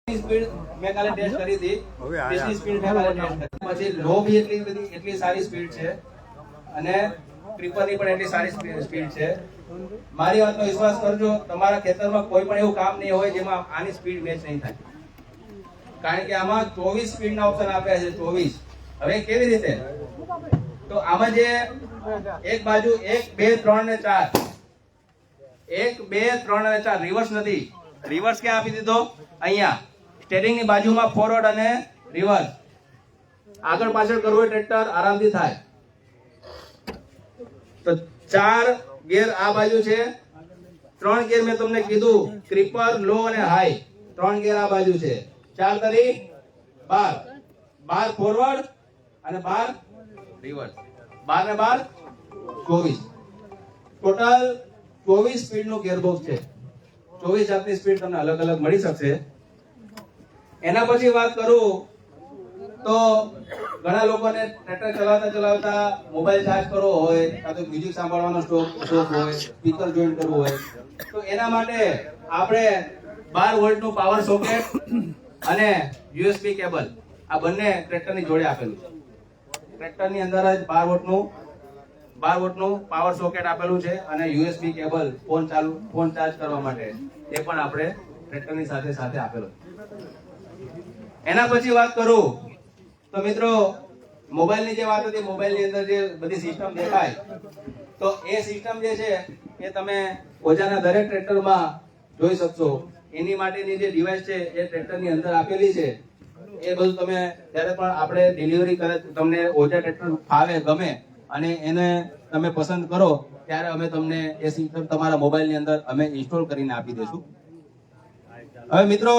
Speed મેં કાલે test કરી હતી, ટેસ્ટની સ્પીડ મેં કાલે ટેસ્ટ કરી. પછી લો બી એટલી સારી સ્પીડ છે અને ક્રીપરની પણ એટલી સારી સ્પીડ છે. મારી વાતનો વિશ્વાસ કરજો, તમારા ખેતરમાં કોઈ પણ એવું કામ નહીં હોય જેમાં આની સ્પીડ મેચ નહીં થાય, કારણ કે આમાં 24 સ્પીડના ઓપ્શન આપ્યા છે. 24. હવે કેવી રીતે? તો આમાં જે એક બાજુ 1 2 3 ને 4, 1 2 3 અને 4 રિવર્સ નથી. રિવર્સ ક્યાં આપી દીધો? અહીંયા સ્ટેરિંગ ની બાજુમાં ફોરવર્ડ અને રિવર્સ. આગળ પાછળ કરવું હોય ટ્રેક્ટર આરામથી થાય. તો 4 ગિયર આ બાજુ છે, 3 ગિયર મેં તમને કીધું ક્રીપર, લો અને હાઈ. 3 ગિયર આ બાજુ છે. 4 તરી 12, 12 ફોરવર્ડ અને 12 રિવર્સ. 12 ને 12 24. ટોટલ 24 સ્પીડ નું ગિયરબોક્સ છે. 24 જાતની સ્પીડ તમને અલગ અલગ મળી શકશે. એના પછી વાત કરું તો ઘણા લોકોને ટ્રેક્ટર ચલાવતા મોબાઈલ ચાર્જ કરવો હોય, કાં તો મ્યુઝિક સાંભળવાનો શોખ હોય, સ્પીકર જોઈન કરવું હોય, તો એના માટે આપણે 12 વોલ્ટનું પાવર સોકેટ અને યુએસબી કેબલ આ બંને ટ્રેક્ટરની જોડે આપેલું છે. ટ્રેક્ટરની અંદર જ 12 વોલ્ટનું પાવર સોકેટ આપેલું છે અને યુએસબી કેબલ ફોન ચાર્જ કરવા માટે એ પણ આપણે ટ્રેક્ટરની સાથે આપેલો છે. એના પછી વાત કરું તો મિત્રો, મોબાઈલની જે વાત હતી, મોબાઈલની અંદર જે બધી સિસ્ટમ દેખાય, તો એ સિસ્ટમ જે છે એ તમે ઓજાના દરેક ટ્રેક્ટરમાં જોઈ શકશો. એની માટેની જે ડિવાઇસ છે એ ટ્રેક્ટરની અંદર આપેલી છે. એ બધું તમે જ્યારે પણ આપણે ડિલિવરી કરે, તમને ઓજા ટ્રેક્ટર ફાવે, ગમે અને એને તમે પસંદ કરો, ત્યારે અમે તમને એ સિસ્ટમ તમારા મોબાઈલની અંદર અમે ઇન્સ્ટોલ કરીને આપી દઈશું. હવે મિત્રો,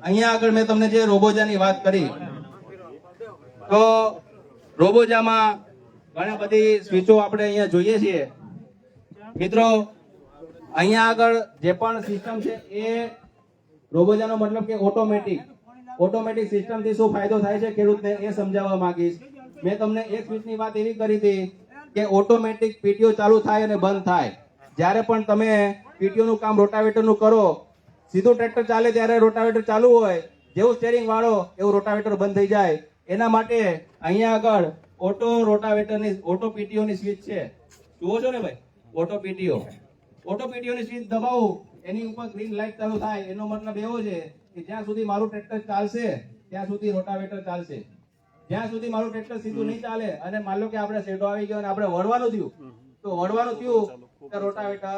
અહીંયા આગળ મેં તમને જે રોબોજાની વાત કરી, તો રોબોજામાં ઘણી બધી સ્વિચો આપણે અહીંયા જોઈએ છીએ. મિત્રો, અહીંયા આગળ જે પણ સિસ્ટમ છે એ રોબોજાનો મતલબ કે ઓટોમેટિક સિસ્ટમથી શું ફાયદો થાય છે ખેડૂતને એ સમજાવવા માંગીશ. મેં તમને એક સ્વિચની વાત એવી કરી હતી કે ઓટોમેટિક પીટીઓ ચાલુ થાય અને બંધ થાય. જ્યારે પણ તમે પીટીઓનું કામ રોટાવેટરનું કરો, સીધું ટ્રેક્ટર ચાલે ત્યારે રોટાવેટર ચાલુ હોય, જેવું સ્ટેરિંગ વાળો એવું રોટાવેટર બંધ થઈ જાય. એના માટે અહીંયા આગળ ઓટો પીટીઓની સ્વિચ છે. જુઓ છો ને ભાઈ, ઓટો પીટીઓની સ્વિચ દબાવું, એની ઉપર ગ્રીન લાઇટ ચાલુ થાય. એનો મતલબ એવો છે કે જ્યાં સુધી મારું ટ્રેક્ટર ચાલશે ત્યાં સુધી રોટાવેટર ચાલશે. જ્યાં સુધી મારું ટ્રેક્ટર સીધું નહીં ચાલે અને માન લો કે આપણે શેડો આવી ગયો અને આપણે વળવાનું થયું, તો રોટાવેટર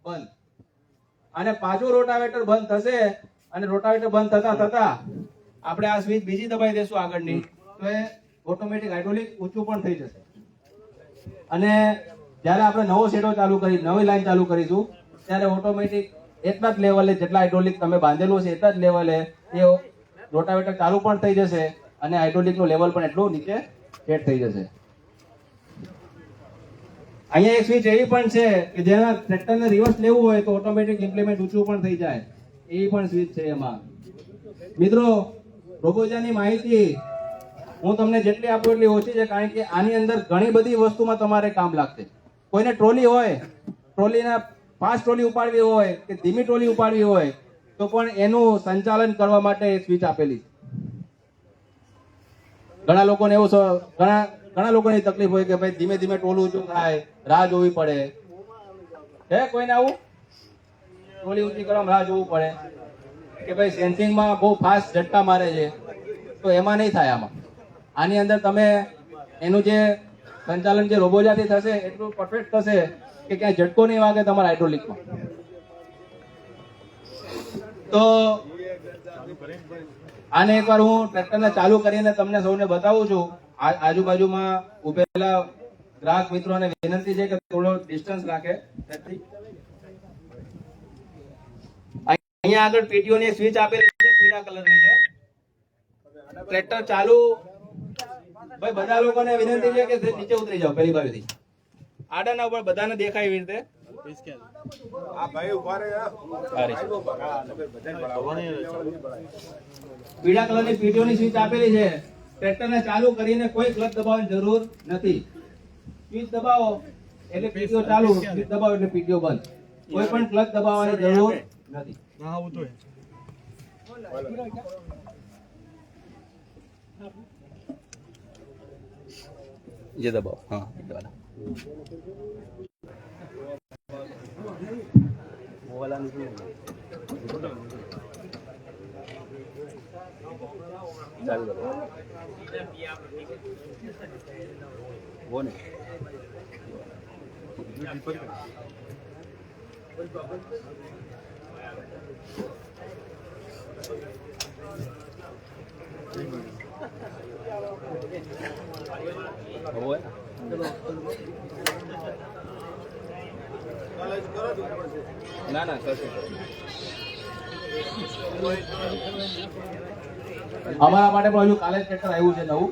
બંધ. અને પાછું રોટાવેટર બંધ થશે અને રોટાવેટર બંધ થતા આપણે આ સ્વિચ બીજી દબાઈ દેશું આગળની, તો એ ઓટોમેટિક હાઇડ્રોલિક ઊંચું પણ થઈ જશે. અને જ્યારે આપણે નવો શેડો નવી લાઈન ચાલુ કરીશું, ત્યારે ઓટોમેટિક એટલા જ લેવલે જેટલા હાઇડ્રોલિક તમે બાંધેલું છે એટલા જ લેવલે એ રોટાવેટર ચાલુ પણ થઈ જશે અને હાઇડ્રોલિકનું લેવલ પણ એટલું નીચે સેટ થઈ જશે. અહીંયા એક સ્વિચ એવી પણ છે કે જેના ટ્રેક્ટરને રિવર્સ લેવું હોય તો ઓટોમેટિક ઇમ્પ્લિમેન્ટ ઊંચું પણ થઈ જાય, એવી પણ સ્વિચ છે એમાં. મિત્રો, રોબોજાની માહિતી હું તમને જેટલી આપું એટલી ઓછી છે, કારણ કે આની અંદર ઘણી બધી વસ્તુમાં તમારે કામ લાગશે. કોઈને ટ્રોલી હોય, ફાસ્ટ ટ્રોલી ઉપાડવી હોય કે ધીમી ટ્રોલી ઉપાડવી હોય, તો પણ એનું સંચાલન કરવા માટે સ્વિચ આપેલી છે. ઘણા લોકોની તકલીફ હોય કે ભાઈ ધીમે ધીમે ટોલું ઊંચું થાય, રાહ જોવી પડે. હે કોઈને આવું ટોલી ઊંચી કરવામાં રાહ જોવું પડે કે ભાઈ સેન્સિંગમાં બહુ ફાસ્ટ ઝટકા મારે છે, તો એમાં નહીં થાય. આની અંદર તમે એનું જે સંચાલન જે રોબોજાથી થશે એટલું પરફેક્ટ થશે કે ક્યાંય ઝટકો નહીં વાગે તમારા હાઇડ્રોલિકમાં. તો આને એકવાર હું ટ્રેક્ટરને ચાલુ કરીને તમને સૌને બતાવું છું. આજુબાજુમાં ઉભેલા ગ્રાહક મિત્રોને વિનંતી છે કે થોડો ડિસ્ટન્સ રાખે. અહીંયા આગળ પીટીઓની સ્વિચ આપેલી છે, પીળા કલરની છે. ટ્રેક્ટર ચાલુ, ભાઈ બધા લોકોને વિનંતી છે કે નીચે ઉતરી જાઓ પેલી બાજુથી. આડાના ઉપર બધાને દેખાય એવી રીતે. પીળા કલરની પીટીઓની સ્વિચ આપેલી છે. ટ્રેક્ટરને ચાલુ કરીને કોઈ ક્લચ દબાવવાની જરૂર નથી. સ્વિચ દબાવો એટલે પીટીઓ ચાલુ, સ્વિચ દબાવો એટલે પીટીઓ બંધ. કોઈ પણ ક્લચ દબાવવાની જરૂર નથી. ये दबाओ, हाँ वाला वो वाला नहीं चालू करो वो नहीं वो है ना ना सर અમારા માટે પણ હજુ કાલે ટ્રેક્ટર આવ્યું છે નવું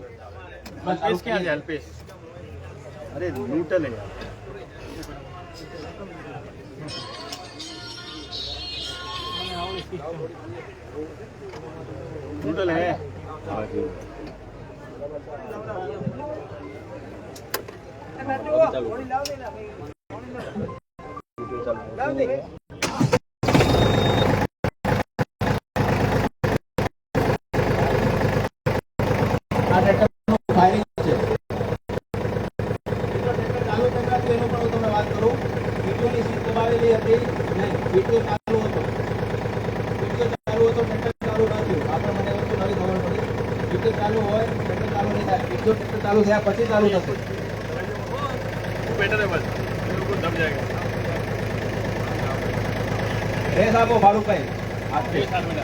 અલ્પેશ ક્યાં છે અલ્પેશ અરે ન્યુટન હે યાર न्यूट्रल है ચાલુ હોય ટ્રેક્ટર ચાલુ નહીં થાય બીજો ટ્રેક્ટર ચાલુ થયા પછી ચાલુ થશે બેટર है बस बिल्कुल दब जाएगा रेस आपको फारूकભાઈ आपके साथ में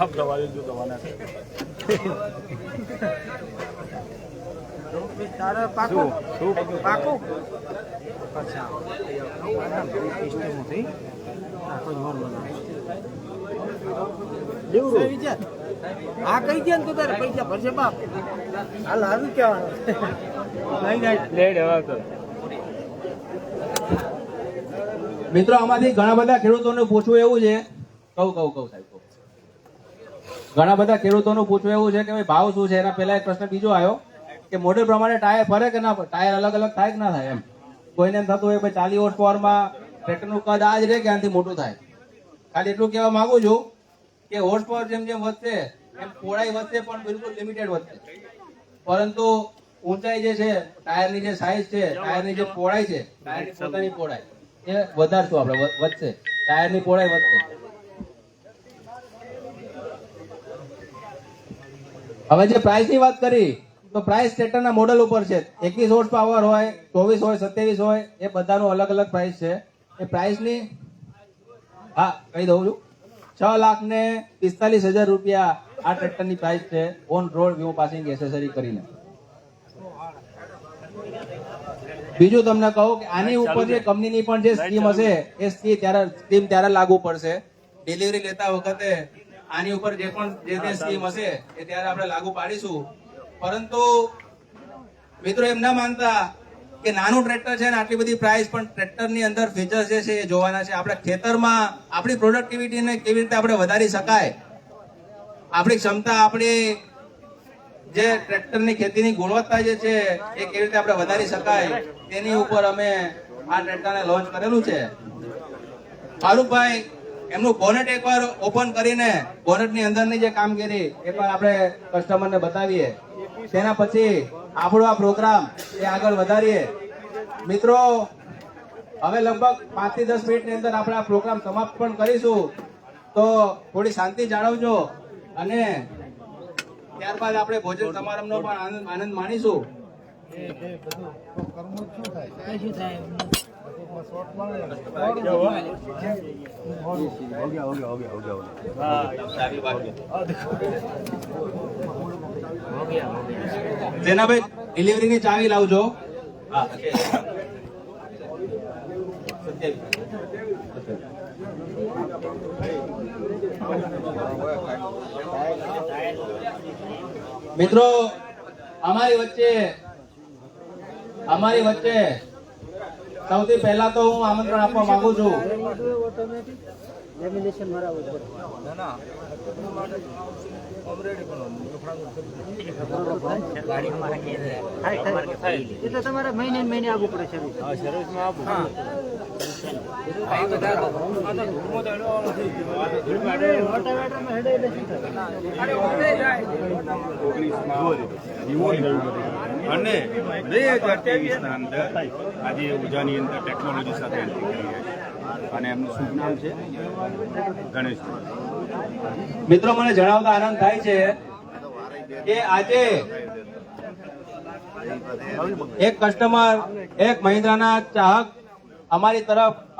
आप दवा जो दवाना है तारा पाको पाको अच्छा सिस्टम होती આખો જોર બનાવે દેવું વિચાર આ કઈ દે તો તારે પૈસા ભરશે બાપ હાલ હારું કહેવાનું નહીં નહીં લેડ હવે તો મિત્રો આમાંથી ઘણા બધા ખેડૂતોને પૂછવું એવું છે કહું સાહેબ ઘણા બધા ખેડૂતોનું પૂછવું એવું છે કે ભાઈ ભાવ શું છે એના પહેલા એક પ્રશ્ન બીજો આવ્યો કે મોડેલ પ્રમાણે ટાયર ફરે કે ના ટાયર અલગ અલગ થાય કે ના થાય એમ કોઈને એમ થતું હોય ભાઈ 40 હોર્સ પાવરમાં ટ્રેક્ટરનું કદ આ જ રહે કે આનાથી મોટું થાય ખાલી એટલું કહેવા માંગુ છું કે હોર્સ પાવર જેમ જેમ વધશે એમ પહોળાઈ વધશે પણ બિલકુલ લિમિટેડ વધશે પરંતુ ઊંચાઈ જે છે ટાયરની જે સાઈઝ છે ટાયરની જે પહોળાઈ છે ટાયરની પોતાની પહોળાઈ એ વધારશું આપણે વધશે ટાયરની પહોળાઈ વધશે હવે જે પ્રાઇસ ની વાત કરી તો પ્રાઇસ ટ્રેક્ટરના મોડેલ ઉપર છે 21 હોર્સ પાવર હોય 24 હોય 27 હોય એ બધાનો અલગ અલગ પ્રાઇસ છે એ પ્રાઇસ ની હા કહી દઉં છું 6,45,000 રૂપિયા આ ટ્રેક્ટરની પ્રાઇસ છે ઓન રોડ વીમો પાસિંગ એસેસરી કરીને બીજું તમને કહું કે આની ઉપર જે કંપનીની પણ જે સ્કીમ હશે એ સ્કીમ ત્યારે લાગુ પડશે ડિલિવરી લેતા વખતે આની ઉપર જે પણ જે સ્કીમ હશે એ ત્યારે આપણે લાગુ પાડીશું પરંતુ મિત્રો એમ ના માનતા કે નાનું ટ્રેક્ટર છે ને આટલી બધી પ્રાઇસ પણ ટ્રેક્ટરની અંદર ફીચર્સ જે છે એ જોવાના છે આપણે ખેતરમાં આપણી પ્રોડક્ટિવિટીને કેવી રીતે આપણે વધારી શકાય આપણી ક્ષમતા આપણી જે ટ્રેક્ટરની ખેતીની ગુણવત્તા જે છે એ કેવી રીતે આપણે વધારી શકાય તેની ઉપર અમે આ ટ્રેક્ટરને લોન્ચ કરેલું છે ફારૂકભાઈ એમનું બોનેટ એકવાર ઓપન કરીને બોનેટની અંદરની જે કામગીરી એ પણ આપણે કસ્ટમરને બતાવીએ તેના પછી આપણો આ પ્રોગ્રામ એ આગળ વધારીએ મિત્રો હવે લગભગ 5 થી 10 મિનિટની અંદર આપણે આ પ્રોગ્રામ સમાપ્ત પણ કરીશું તો થોડી શાંતિ જાળવજો અને ત્યારબાદ આપણે ભોજન સમારંભનો પણ આનંદ માણીશું જેનાભાઈ ડિલિવરીની ચાવી લાવજો મિત્રો અમારી વચ્ચે સૌથી પહેલા તો હું આમંત્રણ આપવા માંગુ છું તમારે મહિને આવવું પડે સર્વિસમાં આપવું અને 2023 અંદર આજે ઉજાની અંદર ટેકનોલોજી સાથે એન્ટ્રી કરી છે અને એમનું શુભ નામ છે ગણેશ. મિત્રો મને જણાવતા આનંદ થાય છે કે આજે એક કસ્ટમર એક મહિન્દ્રાના ચાહક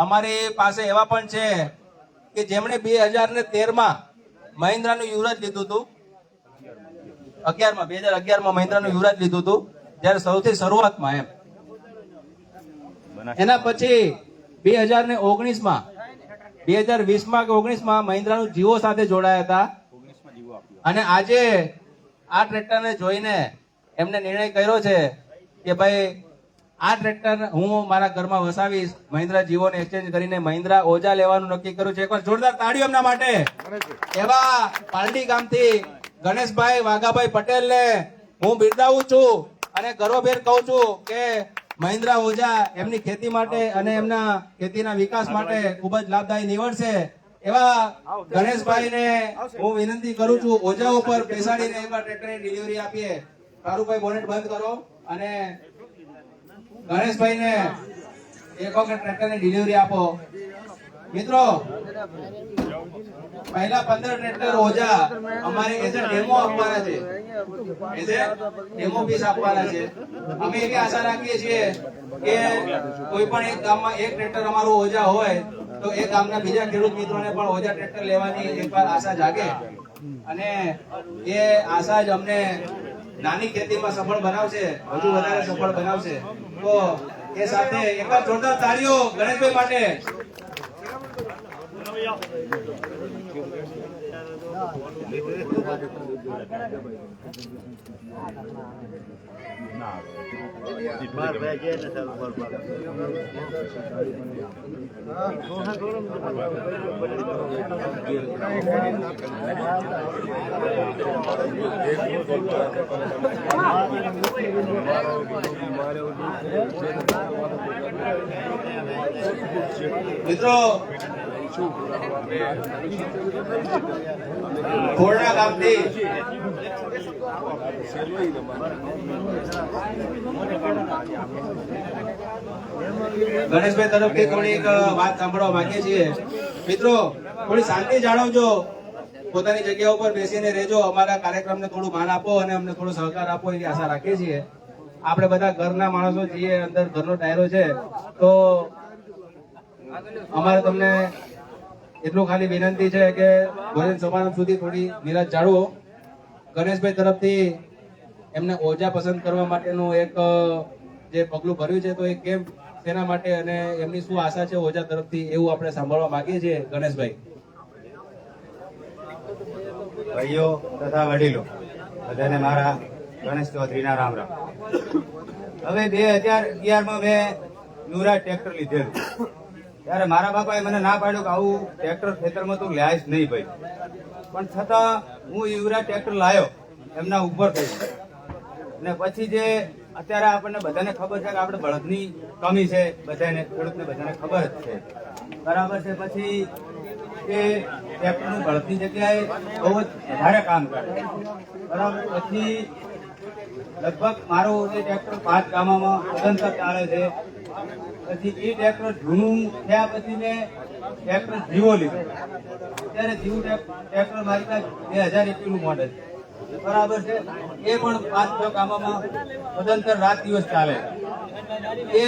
અમારી પાસે એવા પણ છે કે જેમણે 2013માં મહિન્દ્રાનું યુવરાજ લીધું હતું 2011માં મહિન્દ્રાનું યુવરાજ લીધું હતું જ્યારે સૌથી શરૂઆતમાં એમ એના પછી 2019માં 2020માં કે 19માં મહિન્દ્રાનું જીવો સાથે જોડાયા હતા અને આજે આ ટ્રેક્ટરને જોઈને એમને નિર્ણય કર્યો છે કે ભાઈ આ ટ્રેક્ટર હું મારા ઘરમાં વસાવીશ, મહિન્દ્રા જીવોને એક્સચેન્જ કરીને મહિન્દ્રા ઓજા લેવાનું નક્કી કર્યું છે. એકવાર જોરદાર તાળીઓ એમના માટે. એવા પાલડી ગામથી ગણેશભાઈ વાઘાભાઈ પટેલને હું બિરદાવું છું અને ગર્વભેર કહું છું કે મહિન્દ્રા ઓજા એમની ખેતી માટે અને એમના ખેતીના વિકાસ માટે ખૂબ જ લાભદાયી નીવડશે. એવા ગણેશભાઈને હું વિનંતી કરું છું ઓજા ઉપર બેસાડીને એકવાર ટ્રેક્ટરની ડિલિવરી આપીએ. કારુભાઈ બોનેટ બંધ કરો અને ગણેશભાઈને એક વખત ટ્રેક્ટરની ડિલિવરી આપો. મિત્રો પહેલા 15 ટ્રેક્ટર ઓજા અમારે એઝ અ ડેમો આપવાના છે, એઝ અ ડેમો પીસ આપવાના છે. અમે એવી આશા રાખીએ છીએ કે કોઈ પણ એક ગામમાં એક ટ્રેક્ટર અમારું ઓજા હોય તો એ ગામના બીજા ખેડૂત મિત્રોને પણ ઓજા ટ્રેક્ટર લેવાની એકવાર આશા જાગે અને એ આશા જ અમને નાની ખેતીમાં સફળ બનાવશે, હજુ વધારે સફળ બનાવશે. તો એ સાથે એકવાર જોરદાર તાળીઓ ગણેશભાઈ માટે. મિત્રો ખોરડા ગામથી ગણેશભાઈ તરફથી થોડીક વાત સાંભળવા માંગીએ છીએ. મિત્રો થોડી શાંતિ જાળવજો, પોતાની જગ્યા ઉપર બેસીને રહેજો. અમારા કાર્યક્રમને થોડું માન આપો અને અમને થોડો સહકાર આપો એવી આશા રાખીએ છીએ. આપણે બધા ઘરના માણસો છીએ, અંદર ઘરનો ડાયરો છે, તો અમારે તમને એટલું ખાલી વિનંતી છે કે ભોજન સમારંભ સુધી થોડી નિરાશ જાળવો. ગણેશભાઈ તરફથી એમને ઓજા પસંદ કરવા માટેનું એક જે પગલું ભર્યું છે તો એ કેમ તેના માટે અને એમની શું આશા છે ઓજા તરફથી એવું આપણે સાંભળવા માંગીએ છીએ. ગણેશભાઈ. ભાઈઓ તથા વડીલો બધાને મારા ગણેશ ચૌધરીના રામ રામ. હવે 2011માં મેં યુવરાજ ટ્રેક્ટર લીધેલું ત્યારે મારા બાપાએ મને ના પાડ્યું કે આવું ટ્રેક્ટર ખેતરમાં તું લાવીશ નહીં ભાઈ, પણ છતાં હું યુવરાજ ટ્રેક્ટર લાવ્યો એમના ઉપર થઈ. અને પછી જે અત્યારે આપણને બધાને ખબર છે કે આપણે બળદની કમી છે, બધાને ખેડૂતને બધાને ખબર જ છે, બરાબર છે. પછી એ ટ્રેક્ટરનું બળદની જગ્યાએ બહુ જ વધારે કામ કરે, બરાબર. પછી લગભગ મારું જે ટ્રેક્ટર 5 ગામમાં સદંતર ચાલે છે. પછી એ ટ્રેક્ટર જૂનું થયા પછી મેં ટ્રેક્ટર જીવો લીધું. અત્યારે જીવું ટ્રેક્ટર મારી પાસે 2021નું મોડેલ, બરાબર છે. એ પણ 5-6 ગામમાં સદંતર રાત દિવસ ચાલે. એ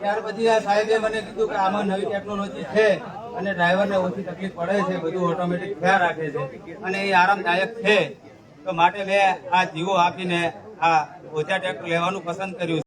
ત્યાર પછી આ સાહેબે મને કીધું કે આમાં નવી ટેકનોલોજી છે અને ડ્રાઈવરને ઓછી તકલીફ પડે છે, બધું ઓટોમેટિક થયા રાખે છે અને એ આરામદાયક છે. તો માટે મેં આ જીવો આપીને આ ઓછા ટ્રેક્ટર લેવાનું પસંદ કર્યું.